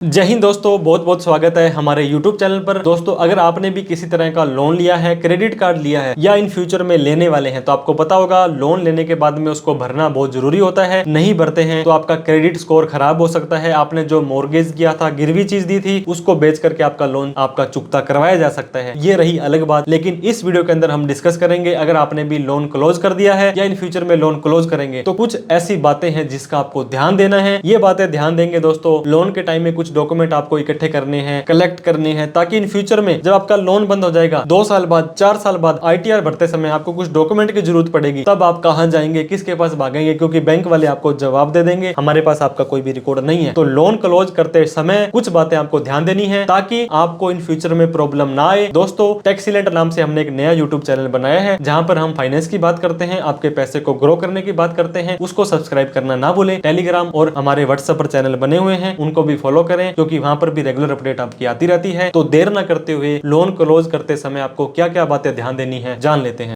जय हिंद दोस्तों, बहुत बहुत स्वागत है हमारे YouTube चैनल पर। दोस्तों, अगर आपने भी किसी तरह का लोन लिया है, क्रेडिट कार्ड लिया है या इन फ्यूचर में लेने वाले हैं, तो आपको पता होगा लोन लेने के बाद में उसको भरना बहुत जरूरी होता है। नहीं भरते हैं तो आपका क्रेडिट स्कोर खराब हो सकता है। आपने जो मॉर्गेज किया था, गिरवी चीज दी थी, उसको बेच करके आपका लोन आपका चुकता करवाया जा सकता है। ये रही अलग बात। लेकिन इस वीडियो के अंदर हम डिस्कस करेंगे, अगर आपने भी लोन क्लोज कर दिया है या इन फ्यूचर में लोन क्लोज करेंगे, तो कुछ ऐसी बातें हैं जिसका आपको ध्यान देना है। ये बातें ध्यान देंगे दोस्तों, लोन के टाइम में कुछ डॉक्यूमेंट आपको इकट्ठे करने हैं, कलेक्ट करने हैं, ताकि इन फ्यूचर में जब आपका लोन बंद हो जाएगा 2 साल बाद, 4 साल बाद, ITR भरते समय आपको कुछ डॉक्यूमेंट की जरूरत पड़ेगी, तब आप कहां जाएंगे, किसके पास भागेंगे, क्योंकि बैंक वाले आपको जवाब दे देंगे हमारे पास आपका कोई भी रिकॉर्ड नहीं है। तो लोन क्लोज करते समय कुछ बातें आपको ध्यान देनी है ताकि आपको इन फ्यूचर में प्रॉब्लम ना आए। दोस्तों, टैक्सीलेंट नाम से हमने एक नया YouTube चैनल बनाया है जहां पर हम फाइनेंस की बात करते हैं, आपके पैसे को ग्रो करने की बात करते हैं। उसको सब्सक्राइब करना ना भूलें। टेलीग्राम और हमारे व्हाट्सएप पर चैनल बने हुए हैं, उनको भी फॉलो करें, क्योंकि वहां पर भी रेगुलर अपडेट आपकी आती रहती है। तो देर ना करते हुए लोन क्लोज करते समय आपको क्या क्या बातें ध्यान देनी है जान लेते हैं।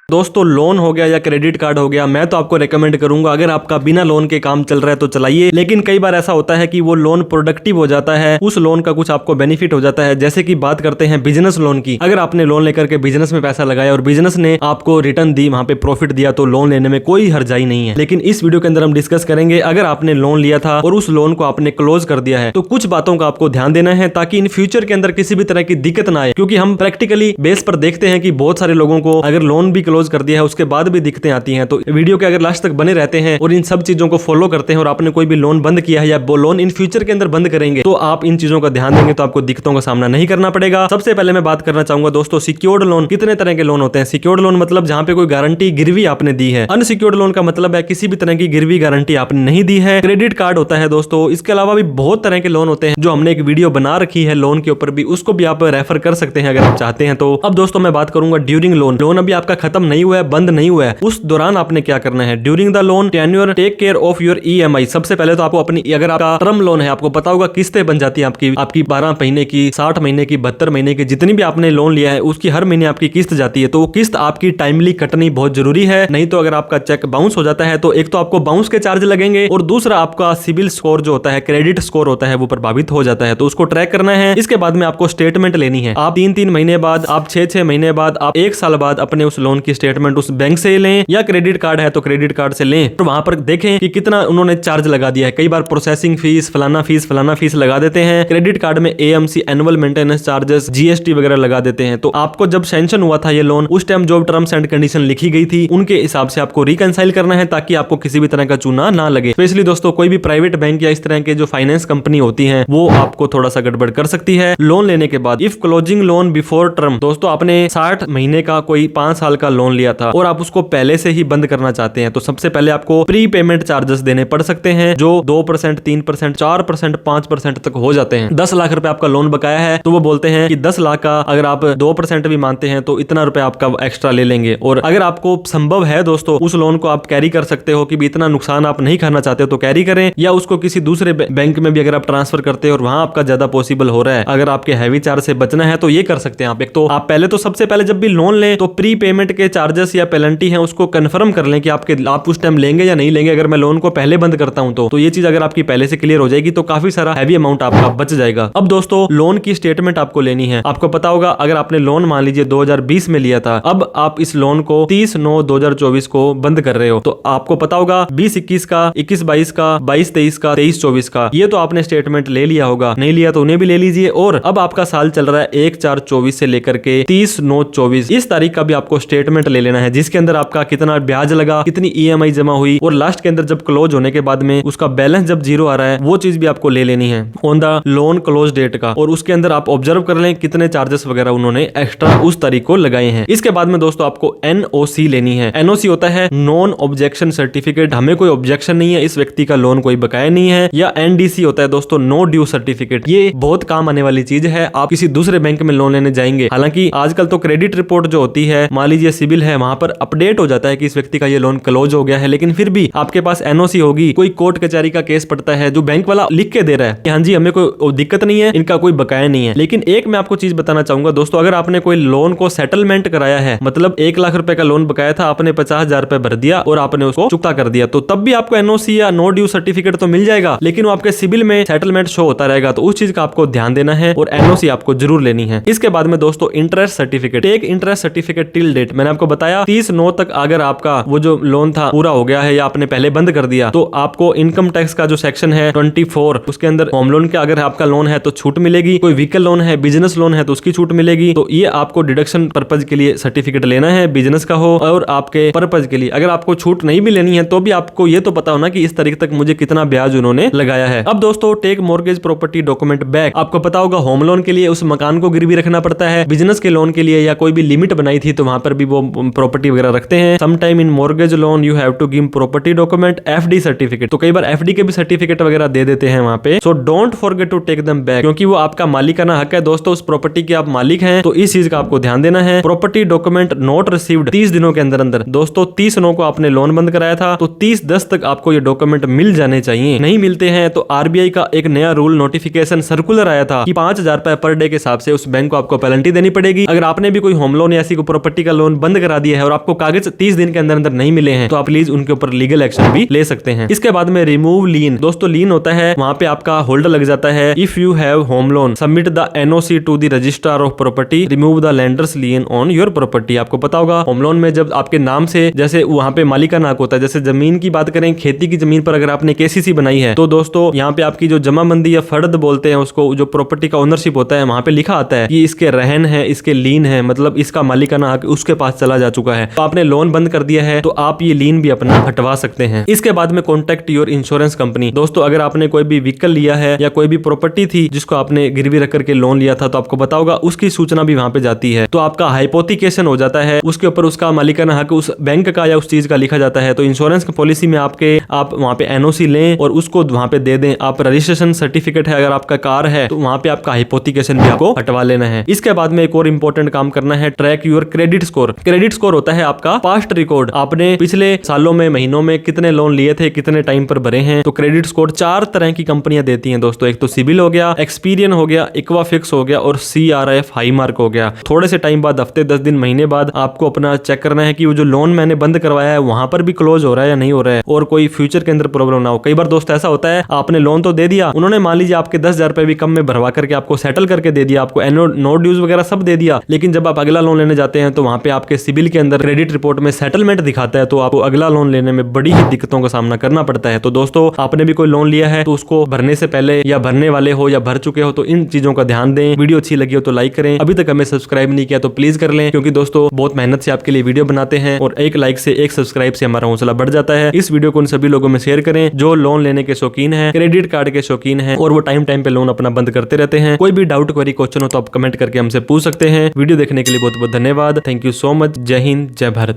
दोस्तों, लोन हो गया या क्रेडिट कार्ड हो गया, मैं तो आपको रेकमेंड करूंगा, अगर आपका बिना लोन के काम चल रहा है तो चलाइए। लेकिन कई बार ऐसा होता है कि वो लोन प्रोडक्टिव हो जाता है, उस लोन का कुछ आपको बेनिफिट हो जाता है। जैसे कि बात करते हैं बिजनेस लोन की। अगर आपने लोन लेकर के बिजनेस में पैसा लगाया और बिजनेस ने आपको रिटर्न दी, वहां पे प्रॉफिट दिया, तो लोन लेने में कोई हर्जाई नहीं है। लेकिन इस वीडियो के अंदर हम डिस्कस करेंगे, अगर आपने लोन लिया था और उस लोन को आपने क्लोज कर दिया है, तो कुछ बातों का आपको ध्यान देना है ताकि इन फ्यूचर के अंदर किसी भी तरह की दिक्कत ना आए। क्योंकि हम प्रैक्टिकली बेस पर देखते हैं कि बहुत सारे लोगों को अगर लोन भी क्लोज कर दिया है उसके बाद भी दिक्कतें आती हैं। तो वीडियो के अगर लास्ट तक बने रहते हैं और इन सब चीजों को फॉलो करते हैं और आपने कोई भी लोन बंद किया है या वो लोन इन फ्यूचर के अंदर बंद करेंगे, तो आप इन चीजों का ध्यान देंगे तो आपको दिक्कतों का सामना नहीं करना पड़ेगा। सबसे पहले मैं बात करना चाहूंगा दोस्तों, सिक्योर्ड लोन। कितने तरह के लोन होते हैं? सिक्योर्ड लोन मतलब जहां पे कोई गारंटी गिरवी आपने दी है। अनसिक्योर्ड लोन का मतलब है किसी भी तरह की गिरवी गारंटी आपने नहीं दी है। क्रेडिट कार्ड होता है दोस्तों। इसके अलावा भी बहुत तरह के लोन होते हैं जो हमने एक वीडियो बना रखी है लोन के ऊपर भी, उसको भी आप रेफर कर सकते हैं अगर आप चाहते हैं तो। अब दोस्तों मैं बात करूंगा ड्यूरिंग लोन। लोन अभी आपका खत्म नहीं हुआ है, बंद नहीं हुआ है, उस दौरान आपने क्या करना है। During the loan tenure take care of your EMI। सबसे पहले तो आपको अपनी, अगर आपका टर्म लोन है, आपको पता होगा किस्तें बन जाती है आपकी 12 महीने की, 60 महीने की, 72 महीने की, जितनी भी आपने लोन लिया है उसकी हर महीने आपकी किस्त जाती है। तो वो किस्त आपकी टाइमली कटनी बहुत जरूरी है। नहीं तो अगर आपका चेक बाउंस हो जाता है तो एक तो आपको बाउंस के चार्ज लगेंगे और दूसरा आपका सिविल स्कोर जो होता है, क्रेडिट स्कोर होता है, वो प्रभावित हो जाता है। तो उसको ट्रैक करना है। इसके बाद में आपको स्टेटमेंट लेनी है। आप 3-3 महीने बाद, आप 6-6 महीने बाद, आप 1 साल बाद अपने उस लोन की स्टेटमेंट उस बैंक से लें, या क्रेडिट कार्ड है तो क्रेडिट कार्ड से लें, तो वहां पर देखें कि कितना उन्होंने चार्ज लगा दिया है। कई बार प्रोसेसिंग फीस, फलाना फीस लगा देते हैं। क्रेडिट कार्ड में AMC annual maintenance charges, GST वगैरह लगा देते हैं। तो आपको जब सैंक्शन हुआ था ये लोन, उस टाइम जो टर्म्स एंड कंडीशन लिखी गई थी उनके हिसाब से आपको रिकंसाइल करना है ताकि आपको किसी भी तरह का चूना ना लगे। स्पेशली दोस्तों, कोई भी प्राइवेट बैंक या इस तरह के जो फाइनेंस कंपनी होती है वो आपको थोड़ा सा गड़बड़ कर सकती है लोन लेने के बाद। If closing loan before term, दोस्तों आपने 60 महीने का कोई 5 साल का लोन लिया था और आप उसको पहले से ही बंद करना चाहते हैं, तो सबसे पहले आपको प्री पेमेंट चार्जेस देने पड़ सकते हैं जो 2%, 3%, 4%, 5% तक हो जाते हैं। 10 लाख रुपए आपका लोन बकाया है तो वो बोलते हैं कि 10 लाख का अगर आप 2% भी मानते हैं तो इतना रुपए आपका एक्स्ट्रा ले लेंगे। और अगर आपको संभव है दोस्तों, उस लोन को आप कैरी कर सकते हो कि भी इतना नुकसान आप नहीं करना चाहते हो तो कैरी करें, या उसको किसी दूसरे बैंक में भी अगर आप ट्रांसफर करते हो और वहां आपका ज्यादा पॉसिबल हो रहा है, अगर आपके हैवी चार्ज से बचना है तो ये कर सकते हैं आप। एक तो आप पहले तो सबसे पहले जब भी लोन लें तो प्री पेमेंट के चार्जेस या पेनल्टी है उसको कंफर्म कर लें कि आप उस टाइम लेंगे या नहीं लेंगे। अगर मैं लोन को पहले बंद करता हूं तो ये चीज अगर आपकी पहले से क्लियर हो जाएगी तो काफी सारा हैवी अमाउंट आपका बच जाएगा। अब दोस्तों, लोन की स्टेटमेंट आपको लेनी है। आपको पता होगा अगर आपने लोन मान लीजिए 2020 में लिया था, अब आप इस लोन को 30/9/2024 को बंद कर रहे हो, तो आपको पता होगा 20-21 का, 21-22 का, 22-23 का, 23-24 का, ये तो आपने स्टेटमेंट ले लिया होगा। नहीं लिया तो उन्हें भी ले लीजिए। और अब आपका साल चल रहा है 1/4/24 से लेकर के 30/9/24, इस तारीख का भी आपको स्टेटमेंट ले लेना है, जिसके अंदर आपका कितना ब्याज लगा, कितनी EMI जमा हुई, और लास्ट के अंदर जब क्लोज होने के बाद में उसका बैलेंस जब 0 आ रहा है वो चीज भी आपको ले लेनी है on the loan close date का। और उसके अंदर आप ऑब्जर्व कर लें कितने चार्जेस वगैरह उन्होंने एक्स्ट्रा उस तारीख को लगाए हैं। इसके बाद में दोस्तों आपको NOC लेनी है। NOC होता है नॉन ऑब्जेक्शन सर्टिफिकेट। हमें कोई ऑब्जेक्शन नहीं है, इस व्यक्ति का लोन कोई बकाया नहीं है। या NDC होता है दोस्तों नो ड्यू सर्टिफिकेट। ये बहुत काम आने वाली चीज है। आप किसी दूसरे बैंक में लोन लेने जाएंगे, हालांकि आजकल तो क्रेडिट रिपोर्ट जो होती है, मान लीजिए सिबिल है वहां पर अपडेट हो जाता है कि इस व्यक्ति का ये लोन क्लोज हो गया है, लेकिन फिर भी आपके पास एनओसी होगी, कोई कोर्ट कचहरी का केस पड़ता है जो बैंक वाला लिख के दे रहा है कि हाँ जी हमें कोई दिक्कत नहीं है, इनका कोई बकाया नहीं है। लेकिन एक मैं आपको चीज बताना चाहूंगा दोस्तों, अगर आपने कोई लोन को सेटलमेंट कराया है, मतलब 1 लाख रुपए का लोन बकाया था, आपने 50,000 रुपए भर दिया और आपने उसको चुकता कर दिया, तो तब भी आपको एनओसी या नो ड्यू सर्टिफिकेट तो मिल जाएगा, लेकिन वो आपके सिबिल में सेटलमेंट शो होता रहेगा। तो उस चीज का आपको ध्यान देना है और एनओसी आपको जरूर लेनी है। इसके बाद में दोस्तों interest certificate, take interest certificate till date. मैंने आपको बताया 30/9 तक अगर आपका वो जो लोन था पूरा हो गया है या आपने पहले बंद कर दिया, तो आपको इनकम टैक्स का जो सेक्शन है 24 उसके अंदर होम लोन का अगर आपका लोन है तो छूट मिलेगी, कोई व्हीकल लोन है, बिजनेस लोन है तो उसकी छूट मिलेगी। तो ये आपको डिडक्शन पर्पज के लिए सर्टिफिकेट लेना है, बिजनेस का हो और आपके पर्पज के लिए। अगर आपको छूट नहीं भी लेनी है तो भी आपको ये तो पता होना कि इस तारीख तक मुझे कितना ब्याज उन्होंने लगाया है। अब दोस्तों take mortgage property document back, आपको पता होगा होम लोन के लिए उस मकान को गिरवी रखना पड़ता है, बिजनेस के लोन के लिए या कोई भी लिमिट बनाई थी तो वहां पर भी वो प्रॉपर्टी वगैरह रखते हैं। Some time in mortgage loan you have to give property document, FD certificate, तो कई बार एफडी के भी सर्टिफिकेट वगैरह दे देते हैं वहां पे। So don't forget to take them back, क्योंकि वो आपका मालिकाना हक है दोस्तों, उस प्रॉपर्टी के आप मालिक हैं, तो इस चीज का आपको ध्यान देना है। प्रॉपर्टी डॉक्यूमेंट नॉट रिसीव्ड 30 दिनों के अंदर अंदर, दोस्तों 30/9 को आपने लोन बंद कराया था तो 30/10 तक आपको ये डॉक्यूमेंट मिल जाने चाहिए। नहीं मिलते हैं तो आरबीआई का एक नया रूल नोटिफिकेशन सर्कुलर आया था कि 5,000 रुपए पर डे के हिसाब से उस बैंक को आपको पेनल्टी देनी पड़ेगी। अगर आपने भी कोई होम लोन या ऐसी कोई प्रॉपर्टी का लोन बंद करा दिया है और आपको कागज 30 दिन के अंदर अंदर नहीं मिले हैं तो आप प्लीज उनके ऊपर लीगल एक्शन भी ले सकते हैं। इसके बाद में रिमूव लीन, दोस्तों लीन होता है वहां पे आपका होल्डर लग जाता है। If you have home loan submit the NOC to the registrar of property, remove the lender's lien on your property. आपको पता होगा होम लोन में जब आपके नाम से जैसे वहां पे मालिकाना हक होता है, जैसे जमीन की बात करें, खेती की जमीन पर अगर आपने केसीसी बनाई है तो दोस्तों यहाँ पे आपकी जो जमाबंदी या फर्द बोलते हैं उसको, जो प्रॉपर्टी का ओनरशिप होता है वहां पे लिखा आता है कि इसके रहन है, इसके लीन है, मतलब इसका मालिकाना हक उसके पास चला जा चुका है। तो आपने लोन बंद कर दिया है तो आप ये लीन भी अपना हटवा सकते हैं। इसके बाद में कॉन्टेक्ट योर इंश्योरेंस कंपनी, दोस्तों अगर आपने कोई भी व्हीकल लिया है या कोई भी प्रॉपर्टी थी जिसको आपने गिरवी रख करके लोन लिया था तो आपको पता होगा उसकी सूचना भी वहां पे जाती है, तो आपका हाइपोथिकेशन हो जाता है, उसके ऊपर उसका मालिकाना हक उस बैंक का या उस चीज का लिखा जाता है। तो इंश्योरेंस पॉलिसी में आप वहां पे एनओसी लें और उसको वहां पे दे दें। आप रजिस्ट्रेशन सर्टिफिकेट है अगर आपका कार है तो वहां पे आपका हाइपोथिकेशन भी आपको हटवा लेना है। इसके बाद में एक और इंपॉर्टेंट काम करना है, track your credit score. Credit score होता है आपका पास्ट रिकॉर्ड, आपने पिछले सालों में, महीनों में कितने लोन लिए थे, कितने टाइम पर भरे हैं। तो क्रेडिट स्कोर 4 तरह की कंपनियां देती हैं दोस्तों, एक तो सिबिल हो गया, एक्सपीरियन हो गया, इक्वाफिक्स हो गया और CRF हाई मार्क हो गया। थोड़े से टाइम बाद, हफ्ते 10 दिन महीने बाद आपको अपना चेक करना है कि वो जो लोन मैंने बंद करवाया है वहां पर भी क्लोज हो रहा है या नहीं हो रहा है और कोई फ्यूचर के अंदर प्रॉब्लम ना हो। कई बार दोस्त ऐसा होता है आपने लोन तो दे दिया, उन्होंने मान लीजिए आपके 10,000 रुपए भी कम में भरवा करके आपको सेटल करके दे दिया, आपको नो ड्यूज वगैरह सब दे दिया, लेकिन जब आप अगला लोन लेने जाते हैं तो वहां पे आपके सिबिल के अंदर क्रेडिट रिपोर्ट में सेटलमेंट दिखाता है, तो आपको अगला लोन लेने में बड़ी ही दिक्कतों का सामना करना पड़ता है। तो दोस्तों आपने भी कोई लोन लिया है तो उसको भरने से पहले या भरने वाले हो या भर चुके हो तो इन चीजों का ध्यान दें। वीडियो अच्छी लगी हो तो लाइक करें, अभी तक हमें सब्सक्राइब नहीं किया तो प्लीज कर लें, क्योंकि दोस्तों बहुत मेहनत से आपके लिए वीडियो बनाते हैं और एक लाइक से, एक सब्सक्राइब से हमारा हौसला बढ़ जाता है। इस वीडियो को उन सभी लोगों में शेयर करें जो लोन लेने के शौकीन है, क्रेडिट कार्ड के शौकीन है और वो टाइम पे लोन अपना बंद करते रहते हैं। कोई भी डाउट, क्वेरी, क्वेश्चन हो तो आप कमेंट करके हमसे पूछ सकते हैं। वीडियो देखने के लिए बहुत बहुत धन्यवाद। Thank you so much. जय हिंद, जय भारत।